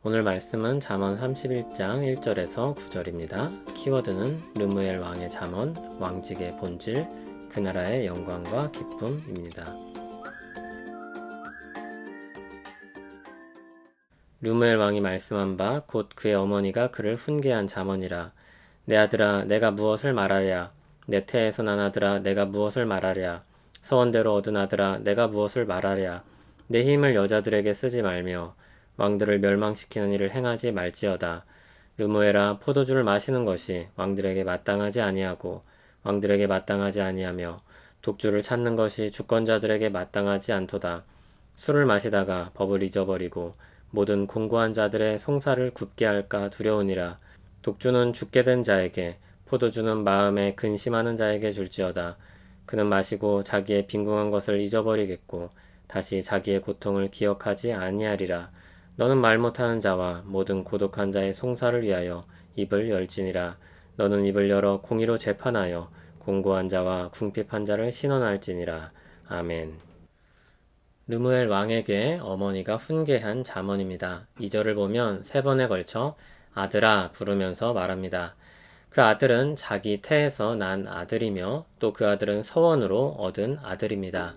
오늘 말씀은 잠언 31장 1절에서 9절입니다. 키워드는 르무엘 왕의 잠언, 왕직의 본질, 그 나라의 영광과 기쁨입니다. 르무엘 왕이 말씀한 바 곧 그의 어머니가 그를 훈계한 잠언이라. 내 아들아, 내가 무엇을 말하랴? 내 태에서 난 아들아, 내가 무엇을 말하랴? 서원대로 얻은 아들아, 내가 무엇을 말하랴? 내 힘을 여자들에게 쓰지 말며 왕들을 멸망시키는 일을 행하지 말지어다. 르무엘아, 포도주를 마시는 것이 왕들에게 마땅하지 아니하고 왕들에게 마땅하지 아니하며 독주를 찾는 것이 주권자들에게 마땅하지 않도다. 술을 마시다가 법을 잊어버리고 모든 공고한 자들의 송사를 굽게 할까 두려우니라. 독주는 죽게 된 자에게, 포도주는 마음에 근심하는 자에게 줄지어다. 그는 마시고 자기의 빈궁한 것을 잊어버리겠고 다시 자기의 고통을 기억하지 아니하리라. 너는 말 못하는 자와 모든 고독한 자의 송사를 위하여 입을 열지니라. 너는 입을 열어 공의로 재판하여 공고한 자와 궁핍한 자를 신원할지니라. 아멘. 르무엘 왕에게 어머니가 훈계한 잠언입니다. 2절을 보면 3번에 걸쳐 아들아 부르면서 말합니다. 그 아들은 자기 태에서 난 아들이며 또 그 아들은 서원으로 얻은 아들입니다.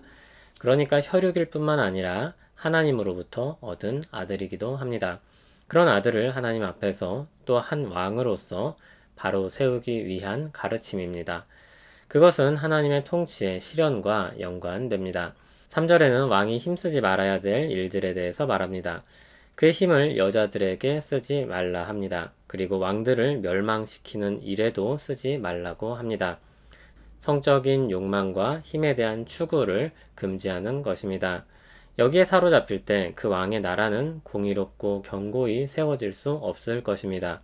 그러니까 혈육일 뿐만 아니라 하나님으로부터 얻은 아들이기도 합니다. 그런 아들을 하나님 앞에서 또 한 왕으로서 바로 세우기 위한 가르침입니다. 그것은 하나님의 통치의 실현과 연관됩니다. 3절에는 왕이 힘쓰지 말아야 될 일들에 대해서 말합니다. 그의 힘을 여자들에게 쓰지 말라 합니다. 그리고 왕들을 멸망시키는 일에도 쓰지 말라고 합니다. 성적인 욕망과 힘에 대한 추구를 금지하는 것입니다. 여기에 사로잡힐 때 그 왕의 나라는 공의롭고 견고히 세워질 수 없을 것입니다.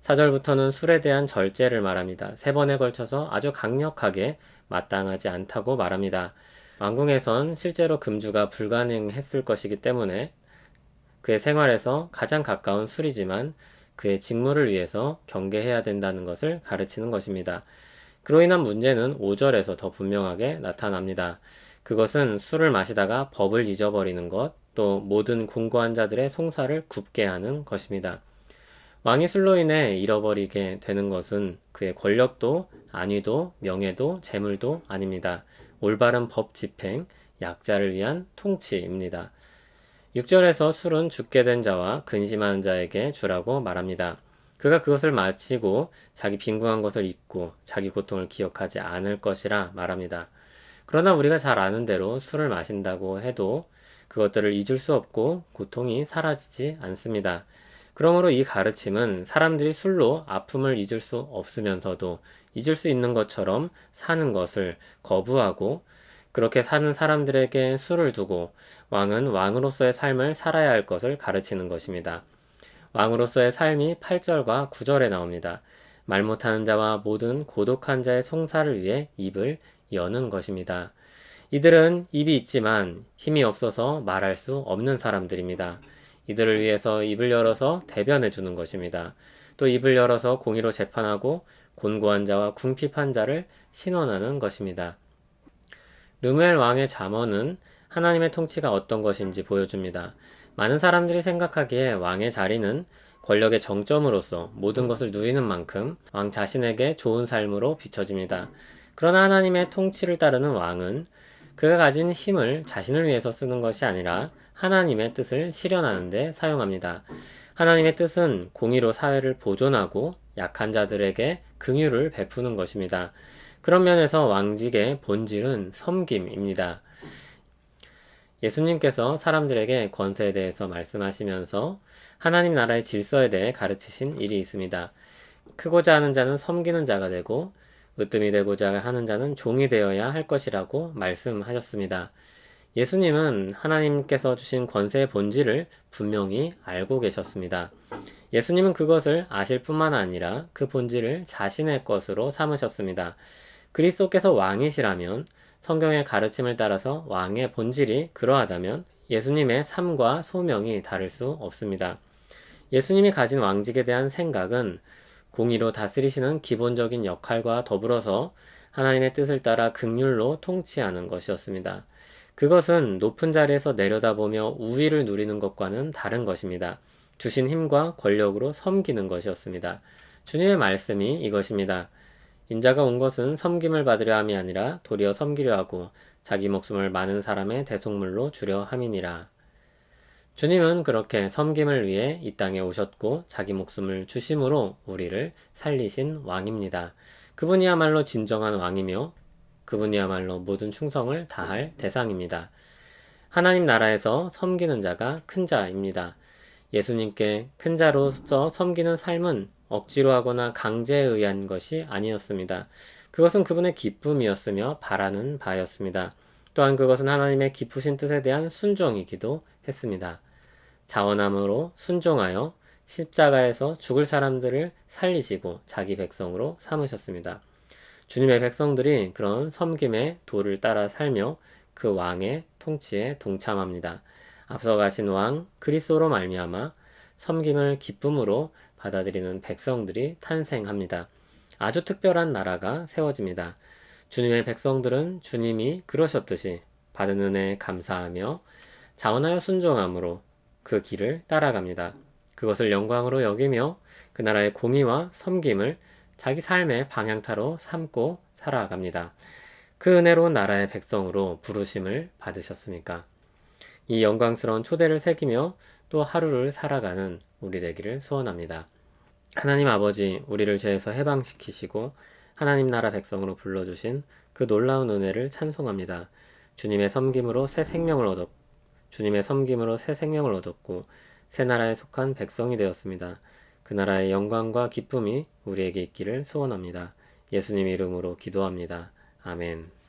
4절부터는 술에 대한 절제를 말합니다. 3번에 걸쳐서 아주 강력하게 마땅하지 않다고 말합니다. 왕궁에선 실제로 금주가 불가능했을 것이기 때문에 그의 생활에서 가장 가까운 술이지만 그의 직무를 위해서 경계해야 된다는 것을 가르치는 것입니다. 그로 인한 문제는 5절에서 더 분명하게 나타납니다. 그것은 술을 마시다가 법을 잊어버리는 것, 또 모든 공고한 자들의 송사를 굽게 하는 것입니다. 왕이 술로 인해 잃어버리게 되는 것은 그의 권력도, 안위도, 명예도, 재물도 아닙니다. 올바른 법 집행, 약자를 위한 통치입니다. 6절에서 술은 죽게 된 자와 근심하는 자에게 주라고 말합니다. 그가 그것을 마치고 자기 빈궁한 것을 잊고 자기 고통을 기억하지 않을 것이라 말합니다. 그러나 우리가 잘 아는 대로 술을 마신다고 해도 그것들을 잊을 수 없고 고통이 사라지지 않습니다. 그러므로 이 가르침은 사람들이 술로 아픔을 잊을 수 없으면서도 잊을 수 있는 것처럼 사는 것을 거부하고 그렇게 사는 사람들에게 술을 두고 왕은 왕으로서의 삶을 살아야 할 것을 가르치는 것입니다. 왕으로서의 삶이 8절과 9절에 나옵니다. 말 못하는 자와 모든 고독한 자의 송사를 위해 입을 여는 것입니다. 이들은 입이 있지만 힘이 없어서 말할 수 없는 사람들입니다. 이들을 위해서 입을 열어서 대변해 주는 것입니다. 또 입을 열어서 공의로 재판하고 곤고한 자와 궁핍한 자를 신원하는 것입니다. 르무엘 왕의 잠언은 하나님의 통치가 어떤 것인지 보여줍니다. 많은 사람들이 생각하기에 왕의 자리는 권력의 정점으로서 모든 것을 누리는 만큼 왕 자신에게 좋은 삶으로 비춰집니다. 그러나 하나님의 통치를 따르는 왕은 그가 가진 힘을 자신을 위해서 쓰는 것이 아니라 하나님의 뜻을 실현하는 데 사용합니다. 하나님의 뜻은 공의로 사회를 보존하고 약한 자들에게 긍휼을 베푸는 것입니다. 그런 면에서 왕직의 본질은 섬김입니다. 예수님께서 사람들에게 권세에 대해서 말씀하시면서 하나님 나라의 질서에 대해 가르치신 일이 있습니다. 크고자 하는 자는 섬기는 자가 되고 으뜸이 되고자 하는 자는 종이 되어야 할 것이라고 말씀하셨습니다. 예수님은 하나님께서 주신 권세의 본질을 분명히 알고 계셨습니다. 예수님은 그것을 아실 뿐만 아니라 그 본질을 자신의 것으로 삼으셨습니다. 그리스도께서 왕이시라면 성경의 가르침을 따라서 왕의 본질이 그러하다면 예수님의 삶과 소명이 다를 수 없습니다. 예수님이 가진 왕직에 대한 생각은 공의로 다스리시는 기본적인 역할과 더불어서 하나님의 뜻을 따라 긍휼로 통치하는 것이었습니다. 그것은 높은 자리에서 내려다보며 우위를 누리는 것과는 다른 것입니다. 주신 힘과 권력으로 섬기는 것이었습니다. 주님의 말씀이 이것입니다. 인자가 온 것은 섬김을 받으려 함이 아니라 도리어 섬기려 하고 자기 목숨을 많은 사람의 대속물로 주려 함이니라. 주님은 그렇게 섬김을 위해 이 땅에 오셨고 자기 목숨을 주심으로 우리를 살리신 왕입니다. 그분이야말로 진정한 왕이며 그분이야말로 모든 충성을 다할 대상입니다. 하나님 나라에서 섬기는 자가 큰 자입니다. 예수님께 큰 자로서 섬기는 삶은 억지로 하거나 강제에 의한 것이 아니었습니다. 그것은 그분의 기쁨이었으며 바라는 바였습니다. 또한 그것은 하나님의 기쁘신 뜻에 대한 순종이기도 했습니다. 자원함으로 순종하여 십자가에서 죽을 사람들을 살리시고 자기 백성으로 삼으셨습니다. 주님의 백성들이 그런 섬김의 도를 따라 살며 그 왕의 통치에 동참합니다. 앞서 가신 왕 그리스도로 말미암아 섬김을 기쁨으로 받아들이는 백성들이 탄생합니다. 아주 특별한 나라가 세워집니다. 주님의 백성들은 주님이 그러셨듯이 받은 은혜에 감사하며 자원하여 순종함으로 그 길을 따라갑니다. 그것을 영광으로 여기며 그 나라의 공의와 섬김을 자기 삶의 방향타로 삼고 살아갑니다. 그 은혜로운 나라의 백성으로 부르심을 받으셨습니까? 이 영광스러운 초대를 새기며 또 하루를 살아가는 우리 되기를 소원합니다. 하나님 아버지, 우리를 죄에서 해방시키시고 하나님 나라 백성으로 불러주신 그 놀라운 은혜를 찬송합니다. 주님의 섬김으로 새 생명을 얻었고 새 나라에 속한 백성이 되었습니다. 그 나라의 영광과 기쁨이 우리에게 있기를 소원합니다. 예수님 이름으로 기도합니다. 아멘.